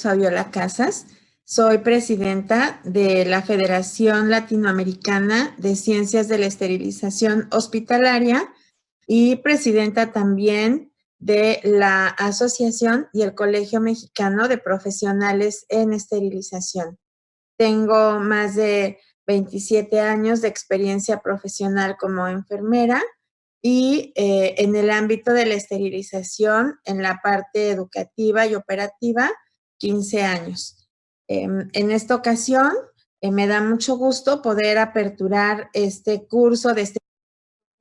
Fabiola Casas. Soy presidenta de la Federación Latinoamericana de Ciencias de la Esterilización Hospitalaria y presidenta también de la Asociación y el Colegio Mexicano de Profesionales en Esterilización. Tengo más de 27 años de experiencia profesional como enfermera y en el ámbito de la esterilización, en la parte educativa y operativa, 15 años. En esta ocasión, me da mucho gusto poder aperturar este curso de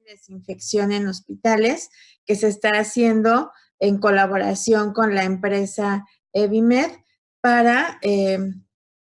desinfección en hospitales que se está haciendo en colaboración con la empresa Evimed para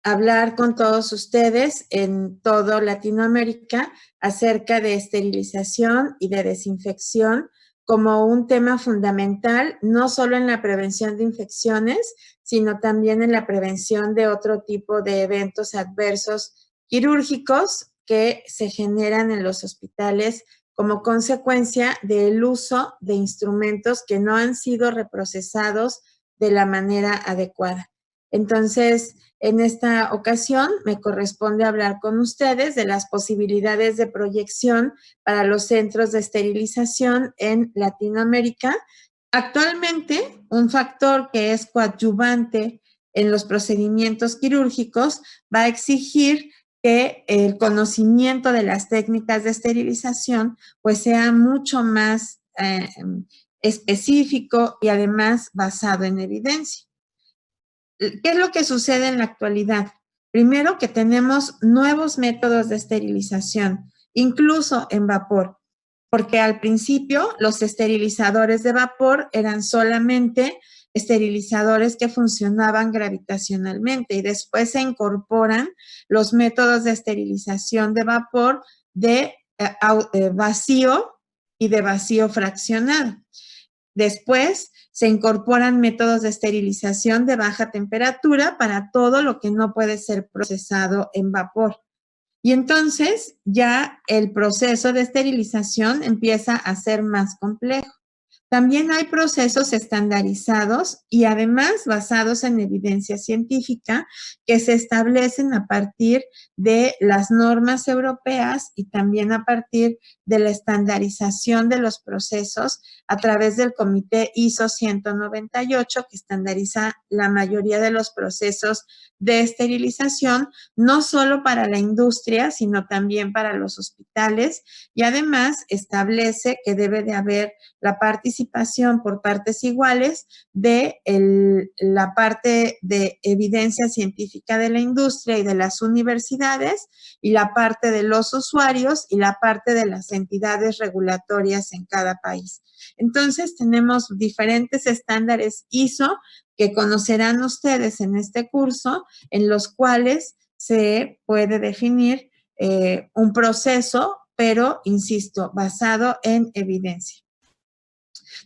hablar con todos ustedes en toda Latinoamérica acerca de esterilización y de desinfección como un tema fundamental, no solo en la prevención de infecciones, sino también en la prevención de otro tipo de eventos adversos quirúrgicos que se generan en los hospitales como consecuencia del uso de instrumentos que no han sido reprocesados de la manera adecuada. Entonces, en esta ocasión me corresponde hablar con ustedes de las posibilidades de proyección para los centros de esterilización en Latinoamérica. Actualmente, un factor que es coadyuvante en los procedimientos quirúrgicos va a exigir que el conocimiento de las técnicas de esterilización pues sea mucho más específico y además basado en evidencia. ¿Qué es lo que sucede en la actualidad? Primero, que tenemos nuevos métodos de esterilización, incluso en vapor, porque al principio los esterilizadores de vapor eran solamente esterilizadores que funcionaban gravitacionalmente y después se incorporan los métodos de esterilización de vapor de vacío y de vacío fraccionado. Después se incorporan métodos de esterilización de baja temperatura para todo lo que no puede ser procesado en vapor. Y entonces ya el proceso de esterilización empieza a ser más complejo. También hay procesos estandarizados y además basados en evidencia científica que se establecen a partir de las normas europeas y también a partir de la estandarización de los procesos a través del Comité ISO 198, que estandariza la mayoría de los procesos de esterilización, no solo para la industria, sino también para los hospitales, y además establece que debe de haber la participación por partes iguales de la parte de evidencia científica de la industria y de las universidades, y la parte de los usuarios y la parte de las entidades regulatorias en cada país. Entonces, tenemos diferentes estándares ISO que conocerán ustedes en este curso, en los cuales se puede definir un proceso, pero, insisto, basado en evidencia.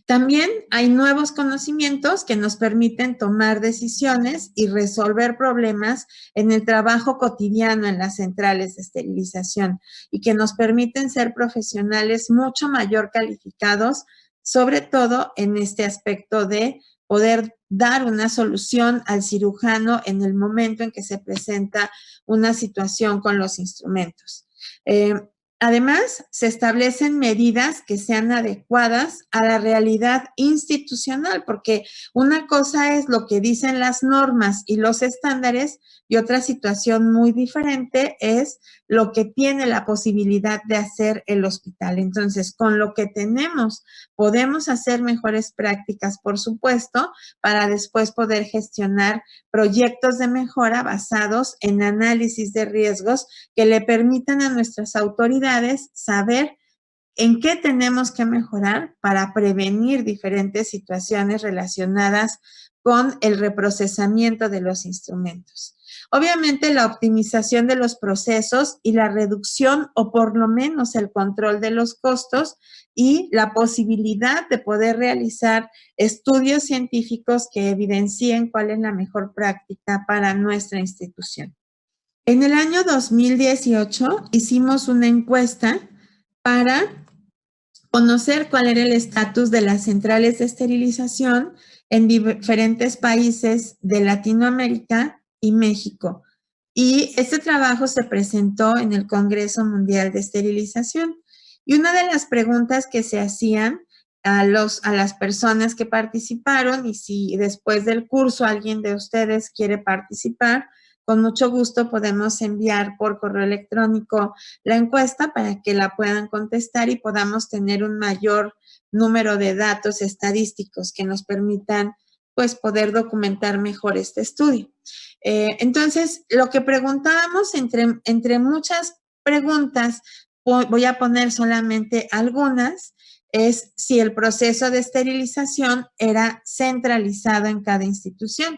También hay nuevos conocimientos que nos permiten tomar decisiones y resolver problemas en el trabajo cotidiano en las centrales de esterilización y que nos permiten ser profesionales mucho mayor calificados, sobre todo en este aspecto de poder dar una solución al cirujano en el momento en que se presenta una situación con los instrumentos. Además, se establecen medidas que sean adecuadas a la realidad institucional, porque una cosa es lo que dicen las normas y los estándares y otra situación muy diferente es lo que tiene la posibilidad de hacer el hospital. Entonces, con lo que tenemos, podemos hacer mejores prácticas, por supuesto, para después poder gestionar proyectos de mejora basados en análisis de riesgos que le permitan a nuestras autoridades saber en qué tenemos que mejorar para prevenir diferentes situaciones relacionadas con el reprocesamiento de los instrumentos. Obviamente, la optimización de los procesos y la reducción o por lo menos el control de los costos y la posibilidad de poder realizar estudios científicos que evidencien cuál es la mejor práctica para nuestra institución. En el año 2018 hicimos una encuesta para conocer cuál era el estatus de las centrales de esterilización en diferentes países de Latinoamérica y México. Y este trabajo se presentó en el Congreso Mundial de Esterilización. Y una de las preguntas que se hacían a las personas que participaron, y si después del curso alguien de ustedes quiere participar, con mucho gusto podemos enviar por correo electrónico la encuesta para que la puedan contestar y podamos tener un mayor número de datos estadísticos que nos permitan pues poder documentar mejor este estudio. Entonces, lo que preguntábamos entre muchas preguntas, voy a poner solamente algunas, es si el proceso de esterilización era centralizado en cada institución.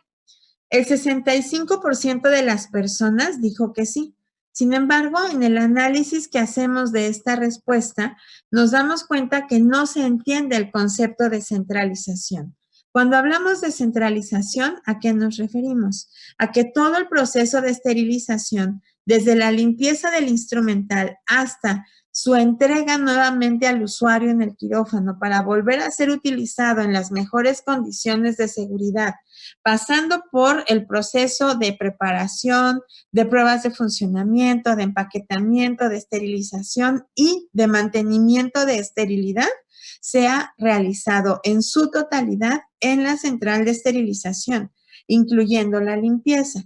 El 65% de las personas dijo que sí. Sin embargo, en el análisis que hacemos de esta respuesta, nos damos cuenta que no se entiende el concepto de centralización. Cuando hablamos de centralización, ¿a qué nos referimos? A que todo el proceso de esterilización, desde la limpieza del instrumental hasta su entrega nuevamente al usuario en el quirófano para volver a ser utilizado en las mejores condiciones de seguridad, pasando por el proceso de preparación, de pruebas de funcionamiento, de empaquetamiento, de esterilización y de mantenimiento de esterilidad, sea realizado en su totalidad en la central de esterilización, incluyendo la limpieza.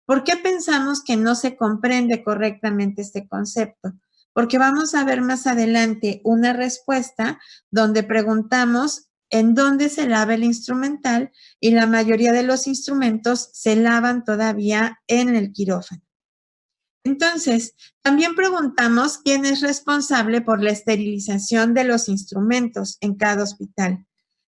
¿Por qué pensamos que no se comprende correctamente este concepto? Porque vamos a ver más adelante una respuesta donde preguntamos en dónde se lava el instrumental y la mayoría de los instrumentos se lavan todavía en el quirófano. Entonces, también preguntamos quién es responsable por la esterilización de los instrumentos en cada hospital.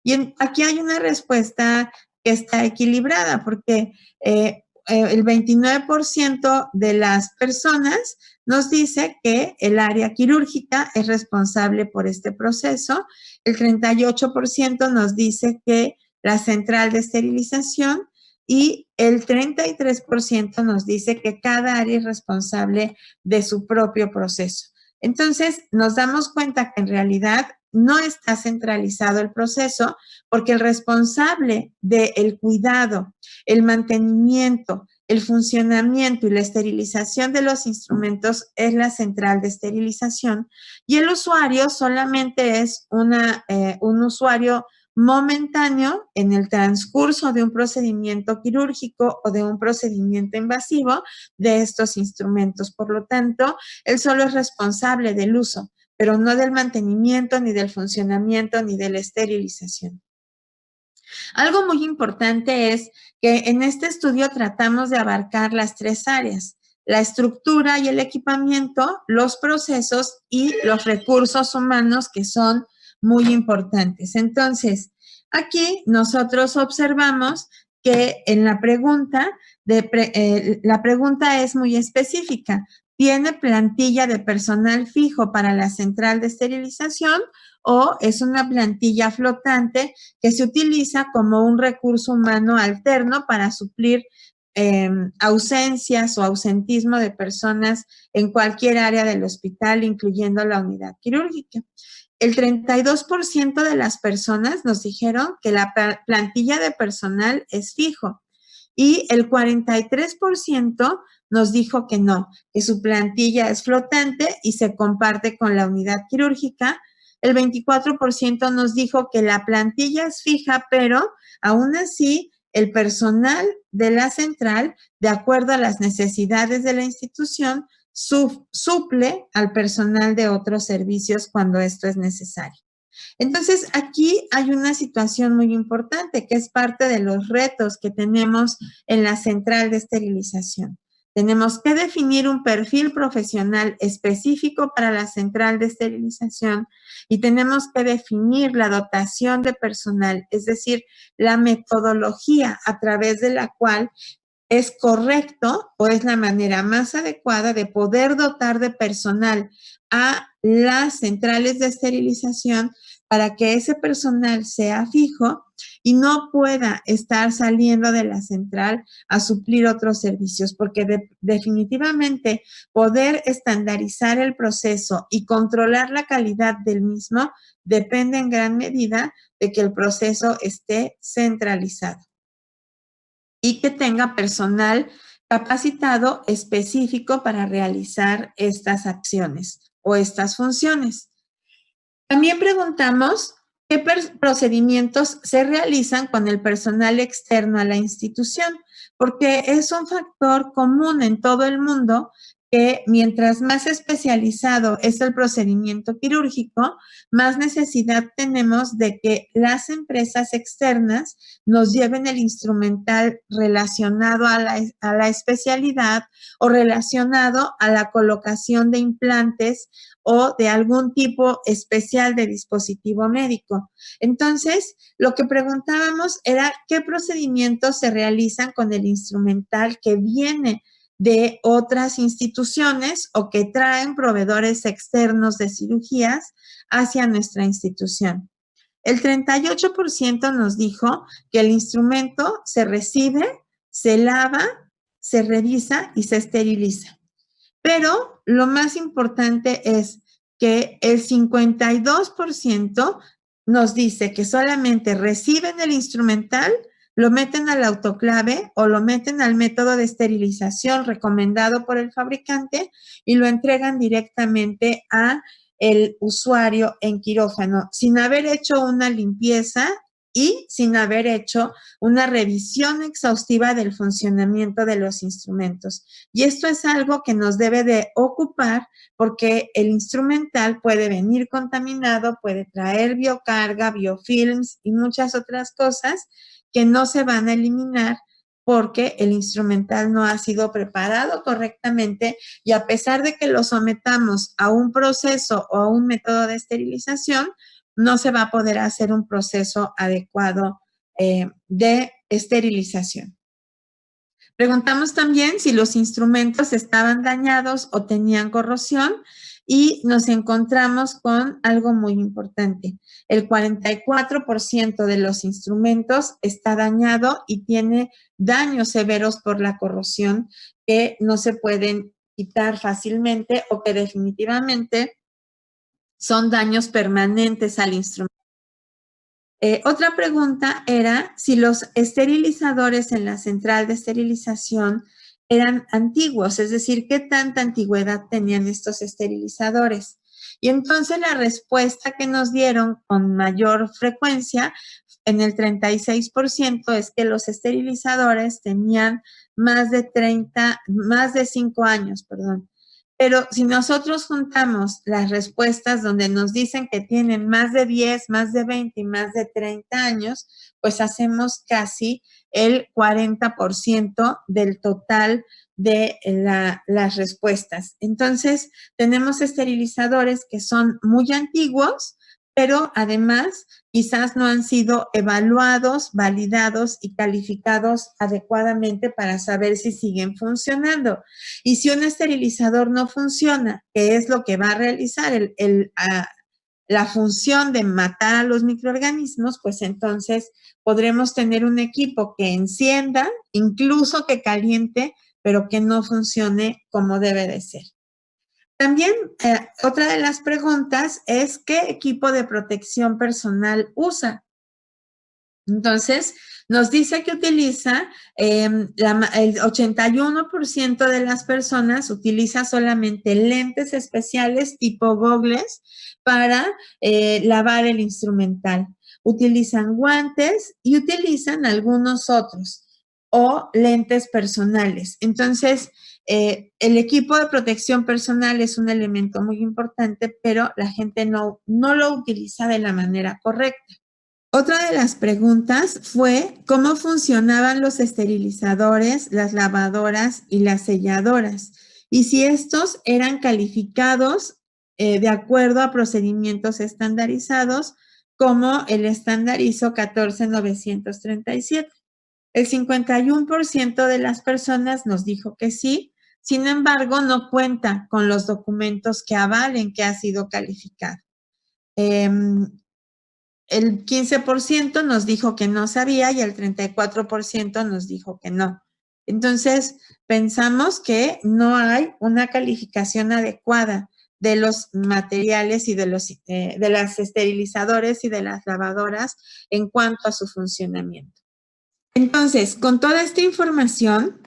Y aquí hay una respuesta que está equilibrada porque el 29% de las personas nos dice que el área quirúrgica es responsable por este proceso, el 38% nos dice que la central de esterilización y el 33% nos dice que cada área es responsable de su propio proceso. Entonces, nos damos cuenta que en realidad no está centralizado el proceso porque el responsable del cuidado, el mantenimiento, el funcionamiento y la esterilización de los instrumentos es la central de esterilización y el usuario solamente es un usuario momentáneo en el transcurso de un procedimiento quirúrgico o de un procedimiento invasivo de estos instrumentos. Por lo tanto, él solo es responsable del uso, pero no del mantenimiento, ni del funcionamiento, ni de la esterilización. Algo muy importante es que en este estudio tratamos de abarcar las tres áreas: la estructura y el equipamiento, los procesos y los recursos humanos, que son muy importantes. Entonces, aquí nosotros observamos que en la pregunta, la pregunta es muy específica. ¿Tiene plantilla de personal fijo para la central de esterilización o es una plantilla flotante que se utiliza como un recurso humano alterno para suplir ausencias o ausentismo de personas en cualquier área del hospital, incluyendo la unidad quirúrgica? El 32% de las personas nos dijeron que la plantilla de personal es fijo y el 43% nos dijo que no, que su plantilla es flotante y se comparte con la unidad quirúrgica. El 24% nos dijo que la plantilla es fija, pero aún así el personal de la central, de acuerdo a las necesidades de la institución, suple al personal de otros servicios cuando esto es necesario. Entonces, aquí hay una situación muy importante que es parte de los retos que tenemos en la central de esterilización. Tenemos que definir un perfil profesional específico para la central de esterilización y tenemos que definir la dotación de personal, es decir, la metodología a través de la cual es correcto o es la manera más adecuada de poder dotar de personal a las centrales de esterilización para que ese personal sea fijo y no pueda estar saliendo de la central a suplir otros servicios, porque definitivamente poder estandarizar el proceso y controlar la calidad del mismo depende en gran medida de que el proceso esté centralizado y que tenga personal capacitado específico para realizar estas acciones o estas funciones. También preguntamos qué procedimientos se realizan con el personal externo a la institución, porque es un factor común en todo el mundo que mientras más especializado es el procedimiento quirúrgico, más necesidad tenemos de que las empresas externas nos lleven el instrumental relacionado a la especialidad o relacionado a la colocación de implantes o de algún tipo especial de dispositivo médico. Entonces, lo que preguntábamos era qué procedimientos se realizan con el instrumental que viene de otras instituciones o que traen proveedores externos de cirugías hacia nuestra institución. El 38% nos dijo que el instrumento se recibe, se lava, se revisa y se esteriliza. Pero lo más importante es que el 52% nos dice que solamente reciben el instrumental, lo meten al autoclave o lo meten al método de esterilización recomendado por el fabricante y lo entregan directamente a el usuario en quirófano sin haber hecho una limpieza y sin haber hecho una revisión exhaustiva del funcionamiento de los instrumentos. Y esto es algo que nos debe de ocupar porque el instrumental puede venir contaminado, puede traer biocarga, biofilms y muchas otras cosas que no se van a eliminar porque el instrumental no ha sido preparado correctamente y a pesar de que lo sometamos a un proceso o a un método de esterilización, no se va a poder hacer un proceso adecuado de esterilización. Preguntamos también si los instrumentos estaban dañados o tenían corrosión y nos encontramos con algo muy importante. El 44% de los instrumentos está dañado y tiene daños severos por la corrosión que no se pueden quitar fácilmente o que definitivamente son daños permanentes al instrumento. Otra pregunta era si los esterilizadores en la central de esterilización eran antiguos, es decir, qué tanta antigüedad tenían estos esterilizadores. Y entonces la respuesta que nos dieron con mayor frecuencia, en el 36%, es que los esterilizadores tenían más de 5 años, perdón. Pero si nosotros juntamos las respuestas donde nos dicen que tienen más de 10, más de 20 y más de 30 años, pues hacemos casi el 40% del total de las respuestas. Entonces, tenemos esterilizadores que son muy antiguos, pero además quizás no han sido evaluados, validados y calificados adecuadamente para saber si siguen funcionando. Y si un esterilizador no funciona, que es lo que va a realizar la función de matar a los microorganismos, pues entonces podremos tener un equipo que encienda, incluso que caliente, pero que no funcione como debe de ser. También otra de las preguntas es ¿qué equipo de protección personal usa? Entonces, nos dice que utiliza, el 81% de las personas utiliza solamente lentes especiales tipo gogles para lavar el instrumental. Utilizan guantes y utilizan algunos otros o lentes personales. Entonces, el equipo de protección personal es un elemento muy importante, pero la gente no lo utiliza de la manera correcta. Otra de las preguntas fue cómo funcionaban los esterilizadores, las lavadoras y las selladoras y si estos eran calificados de acuerdo a procedimientos estandarizados como el estándar ISO 14937. El 51% de las personas nos dijo que sí, sin embargo, no cuenta con los documentos que avalen que ha sido calificado. el 15% nos dijo que no sabía y el 34% nos dijo que no. Entonces, pensamos que no hay una calificación adecuada de los materiales y de las esterilizadores y de las lavadoras en cuanto a su funcionamiento. Entonces, con toda esta información,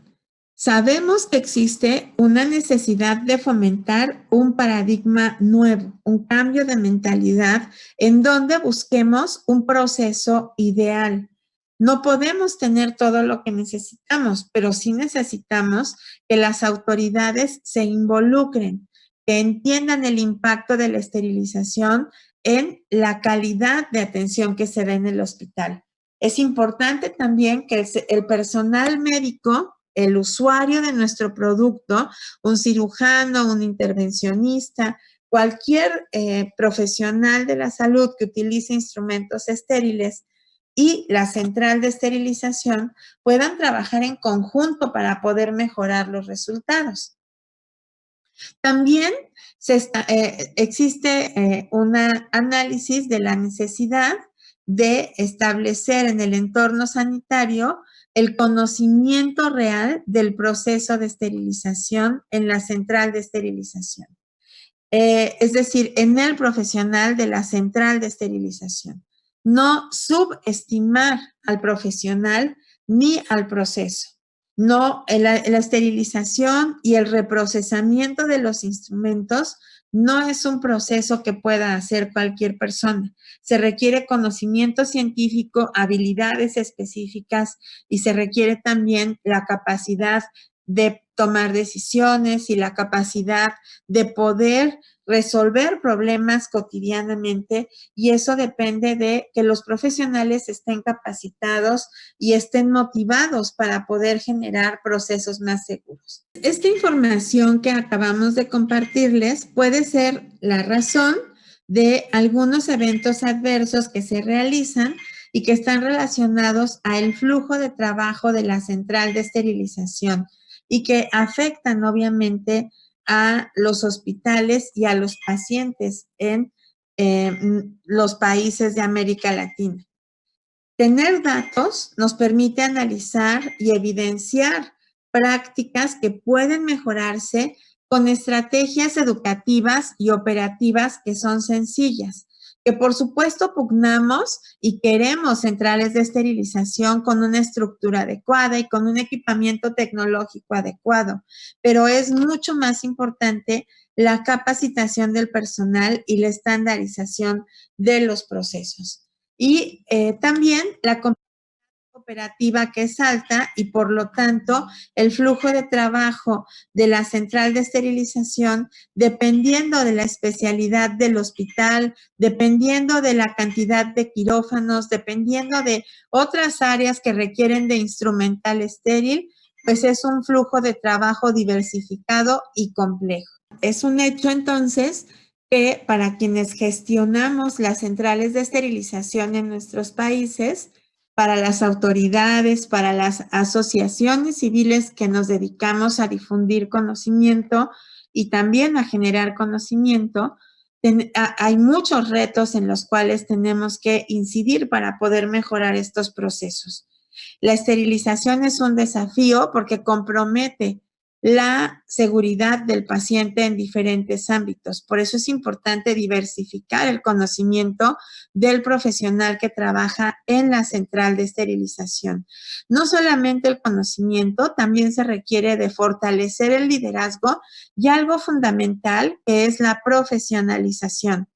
sabemos que existe una necesidad de fomentar un paradigma nuevo, un cambio de mentalidad en donde busquemos un proceso ideal. No podemos tener todo lo que necesitamos, pero sí necesitamos que las autoridades se involucren, que entiendan el impacto de la esterilización en la calidad de atención que se da en el hospital. Es importante también que el personal médico, el usuario de nuestro producto, un cirujano, un intervencionista, cualquier profesional de la salud que utilice instrumentos estériles y la central de esterilización puedan trabajar en conjunto para poder mejorar los resultados. También existe un análisis de la necesidad de establecer en el entorno sanitario el conocimiento real del proceso de esterilización en la central de esterilización. Es decir, en el profesional de la central de esterilización. No subestimar al profesional ni al proceso. No, la esterilización y el reprocesamiento de los instrumentos no es un proceso que pueda hacer cualquier persona. Se requiere conocimiento científico, habilidades específicas y se requiere también la capacidad de tomar decisiones y la capacidad de poder resolver problemas cotidianamente, y eso depende de que los profesionales estén capacitados y estén motivados para poder generar procesos más seguros. Esta información que acabamos de compartirles puede ser la razón de algunos eventos adversos que se realizan y que están relacionados al flujo de trabajo de la central de esterilización y que afectan obviamente a los hospitales y a los pacientes en los países de América Latina. Tener datos nos permite analizar y evidenciar prácticas que pueden mejorarse con estrategias educativas y operativas que son sencillas, que por supuesto pugnamos y queremos centrales de esterilización con una estructura adecuada y con un equipamiento tecnológico adecuado, pero es mucho más importante la capacitación del personal y la estandarización de los procesos. Y también la operativa que es alta y por lo tanto el flujo de trabajo de la central de esterilización, dependiendo de la especialidad del hospital, dependiendo de la cantidad de quirófanos, dependiendo de otras áreas que requieren de instrumental estéril, pues es un flujo de trabajo diversificado y complejo. Es un hecho entonces que para quienes gestionamos las centrales de esterilización en nuestros países, para las autoridades, para las asociaciones civiles que nos dedicamos a difundir conocimiento y también a generar conocimiento, hay muchos retos en los cuales tenemos que incidir para poder mejorar estos procesos. La esterilización es un desafío porque compromete la seguridad del paciente en diferentes ámbitos. Por eso es importante diversificar el conocimiento del profesional que trabaja en la central de esterilización. No solamente el conocimiento, también se requiere de fortalecer el liderazgo y algo fundamental que es la profesionalización.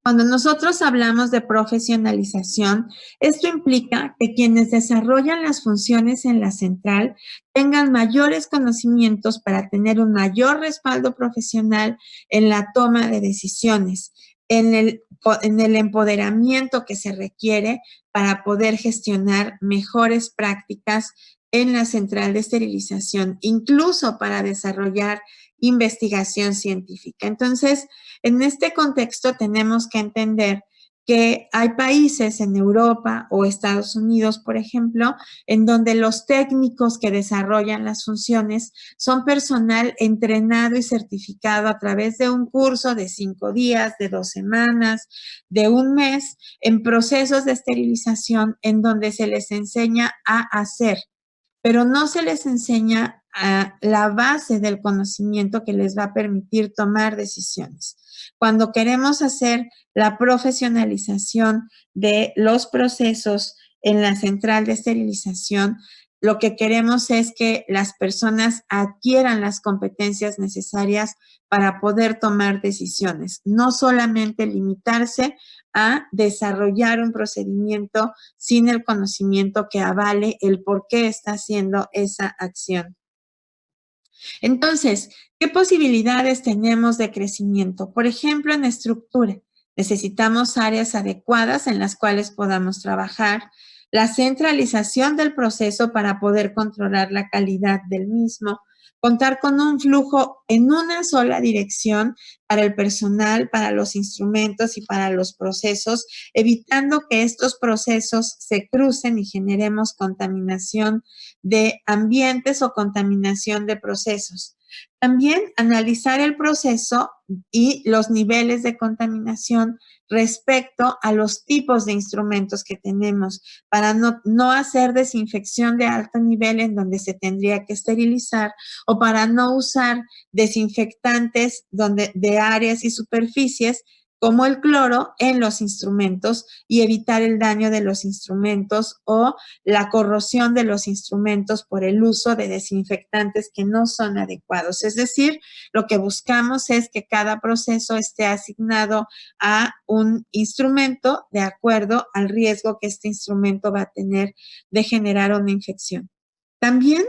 Cuando nosotros hablamos de profesionalización, esto implica que quienes desarrollan las funciones en la central tengan mayores conocimientos para tener un mayor respaldo profesional en la toma de decisiones, en el empoderamiento que se requiere para poder gestionar mejores prácticas en la central de esterilización, incluso para desarrollar investigación científica. Entonces, en este contexto tenemos que entender que hay países en Europa o Estados Unidos, por ejemplo, en donde los técnicos que desarrollan las funciones son personal entrenado y certificado a través de un curso de 5 días, de 2 semanas, de un mes, en procesos de esterilización en donde se les enseña a hacer, pero no se les enseña a la base del conocimiento que les va a permitir tomar decisiones. Cuando queremos hacer la profesionalización de los procesos en la central de esterilización, lo que queremos es que las personas adquieran las competencias necesarias para poder tomar decisiones, no solamente limitarse a desarrollar un procedimiento sin el conocimiento que avale el por qué está haciendo esa acción. Entonces, ¿qué posibilidades tenemos de crecimiento? Por ejemplo, en estructura. Necesitamos áreas adecuadas en las cuales podamos trabajar, la centralización del proceso para poder controlar la calidad del mismo, contar con un flujo en una sola dirección para el personal, para los instrumentos y para los procesos, evitando que estos procesos se crucen y generemos contaminación de ambientes o contaminación de procesos. También analizar el proceso y los niveles de contaminación respecto a los tipos de instrumentos que tenemos para no hacer desinfección de alto nivel en donde se tendría que esterilizar o para no usar desinfectantes de áreas y superficies como el cloro en los instrumentos y evitar el daño de los instrumentos o la corrosión de los instrumentos por el uso de desinfectantes que no son adecuados. Es decir, lo que buscamos es que cada proceso esté asignado a un instrumento de acuerdo al riesgo que este instrumento va a tener de generar una infección. También,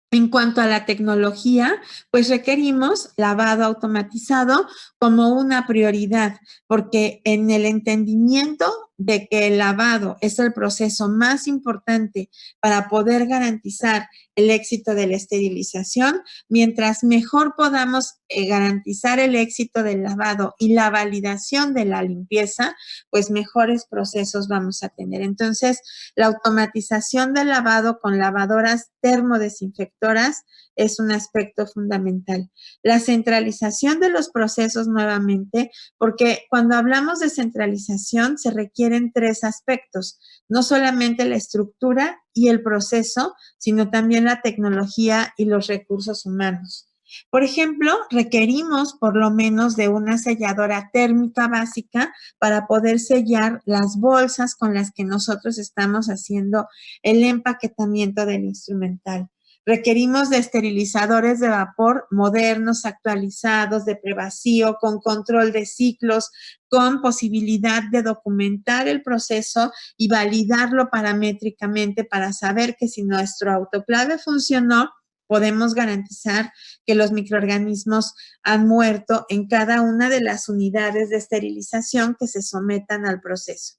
en cuanto a la tecnología, pues requerimos lavado automatizado como una prioridad, porque en el entendimiento de que el lavado es el proceso más importante para poder garantizar el éxito de la esterilización, mientras mejor podamos garantizar el éxito del lavado y la validación de la limpieza, pues mejores procesos vamos a tener. Entonces, la automatización del lavado con lavadoras termodesinfectoras es un aspecto fundamental. La centralización de los procesos nuevamente, porque cuando hablamos de centralización se requieren 3 aspectos, no solamente la estructura y el proceso, sino también la tecnología y los recursos humanos. Por ejemplo, requerimos por lo menos de una selladora térmica básica para poder sellar las bolsas con las que nosotros estamos haciendo el empaquetamiento del instrumental. Requerimos de esterilizadores de vapor modernos, actualizados, de prevacío, con control de ciclos, con posibilidad de documentar el proceso y validarlo paramétricamente para saber que si nuestro autoclave funcionó, podemos garantizar que los microorganismos han muerto en cada una de las unidades de esterilización que se sometan al proceso.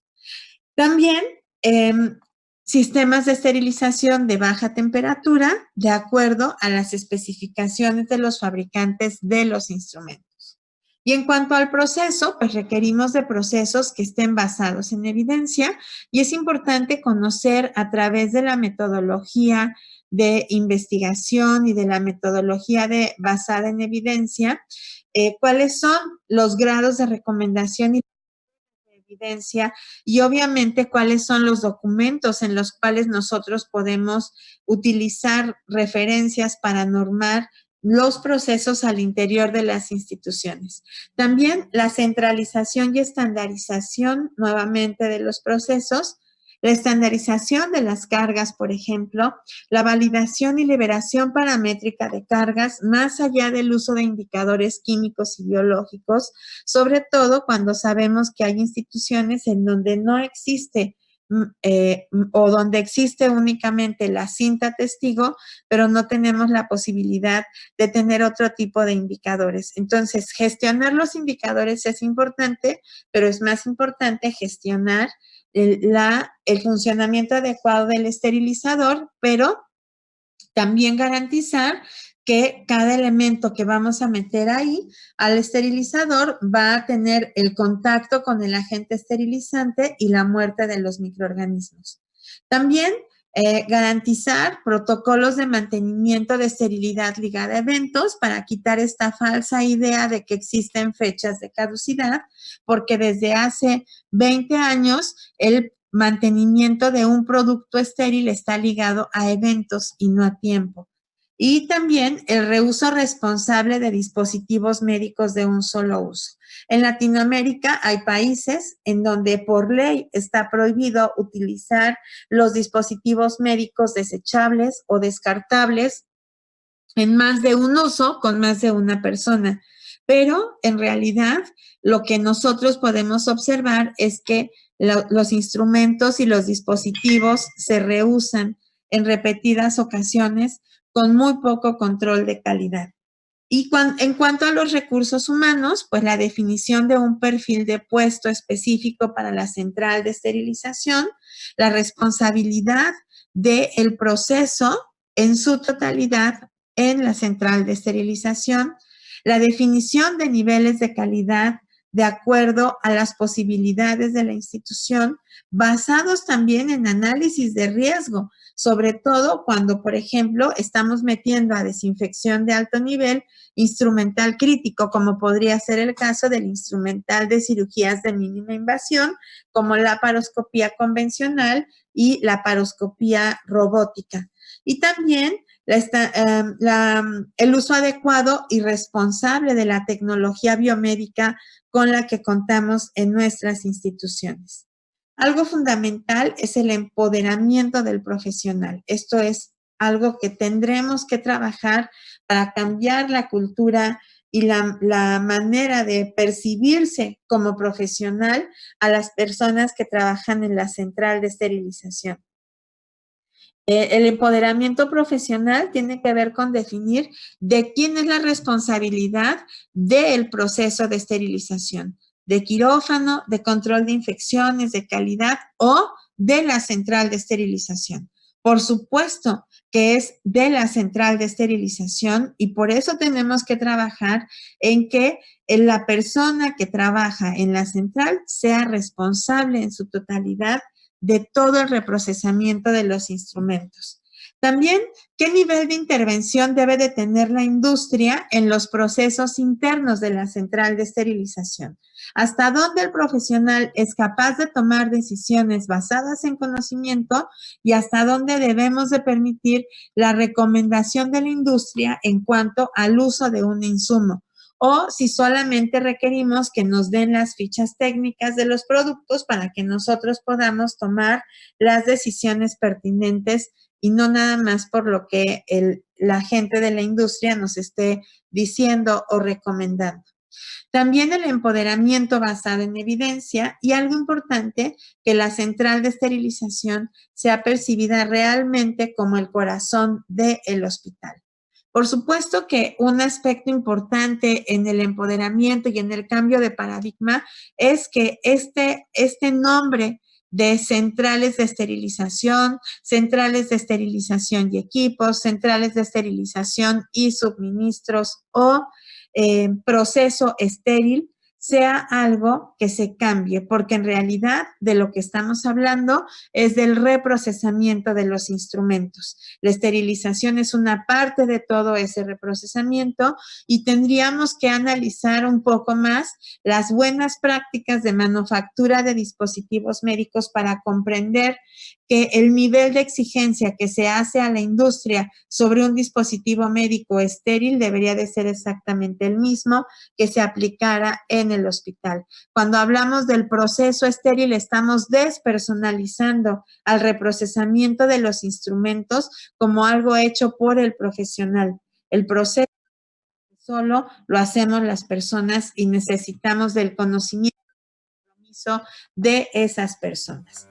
También sistemas de esterilización de baja temperatura de acuerdo a las especificaciones de los fabricantes de los instrumentos. Y en cuanto al proceso, pues requerimos de procesos que estén basados en evidencia y es importante conocer a través de la metodología de investigación y de la metodología basada en evidencia, cuáles son los grados de recomendación y evidencia y obviamente cuáles son los documentos en los cuales nosotros podemos utilizar referencias para normar los procesos al interior de las instituciones. También la centralización y estandarización nuevamente de los procesos, la estandarización de las cargas, por ejemplo, la validación y liberación paramétrica de cargas más allá del uso de indicadores químicos y biológicos, sobre todo cuando sabemos que hay instituciones en donde no existe o donde existe únicamente la cinta testigo, pero no tenemos la posibilidad de tener otro tipo de indicadores. Entonces, gestionar los indicadores es importante, pero es más importante gestionar el funcionamiento adecuado del esterilizador, pero también garantizar que cada elemento que vamos a meter ahí al esterilizador va a tener el contacto con el agente esterilizante y la muerte de los microorganismos. También garantizar protocolos de mantenimiento de esterilidad ligada a eventos para quitar esta falsa idea de que existen fechas de caducidad, porque desde hace 20 años el mantenimiento de un producto estéril está ligado a eventos y no a tiempo. Y también el reuso responsable de dispositivos médicos de un solo uso. En Latinoamérica hay países en donde por ley está prohibido utilizar los dispositivos médicos desechables o descartables en más de un uso con más de una persona. Pero en realidad lo que nosotros podemos observar es que los instrumentos y los dispositivos se reusan en repetidas ocasiones con muy poco control de calidad. Y en cuanto a los recursos humanos, pues la definición de un perfil de puesto específico para la central de esterilización, la responsabilidad del proceso en su totalidad en la central de esterilización, la definición de niveles de calidad de acuerdo a las posibilidades de la institución, basados también en análisis de riesgo, sobre todo cuando, por ejemplo, estamos metiendo a desinfección de alto nivel instrumental crítico, como podría ser el caso del instrumental de cirugías de mínima invasión, como la laparoscopía convencional y la laparoscopía robótica. Y también el uso adecuado y responsable de la tecnología biomédica con la que contamos en nuestras instituciones. Algo fundamental es el empoderamiento del profesional. Esto es algo que tendremos que trabajar para cambiar la cultura y la manera de percibirse como profesional a las personas que trabajan en la central de esterilización. El empoderamiento profesional tiene que ver con definir de quién es la responsabilidad del proceso de esterilización, de quirófano, de control de infecciones, de calidad o de la central de esterilización. Por supuesto que es de la central de esterilización y por eso tenemos que trabajar en que la persona que trabaja en la central sea responsable en su totalidad de todo el reprocesamiento de los instrumentos. También, ¿qué nivel de intervención debe de tener la industria en los procesos internos de la central de esterilización? ¿Hasta dónde el profesional es capaz de tomar decisiones basadas en conocimiento y hasta dónde debemos de permitir la recomendación de la industria en cuanto al uso de un insumo? O si solamente requerimos que nos den las fichas técnicas de los productos para que nosotros podamos tomar las decisiones pertinentes y no nada más por lo que la gente de la industria nos esté diciendo o recomendando. También el empoderamiento basado en evidencia y algo importante, que la central de esterilización sea percibida realmente como el corazón del hospital. Por supuesto que un aspecto importante en el empoderamiento y en el cambio de paradigma es que este nombre de centrales de esterilización y equipos, centrales de esterilización y suministros o proceso estéril, sea algo que se cambie, porque en realidad de lo que estamos hablando es del reprocesamiento de los instrumentos. La esterilización es una parte de todo ese reprocesamiento y tendríamos que analizar un poco más las buenas prácticas de manufactura de dispositivos médicos para comprender que el nivel de exigencia que se hace a la industria sobre un dispositivo médico estéril debería de ser exactamente el mismo que se aplicara en el hospital. Cuando hablamos del proceso estéril, estamos despersonalizando al reprocesamiento de los instrumentos como algo hecho por el profesional. El proceso solo lo hacemos las personas y necesitamos del conocimiento y compromiso de esas personas.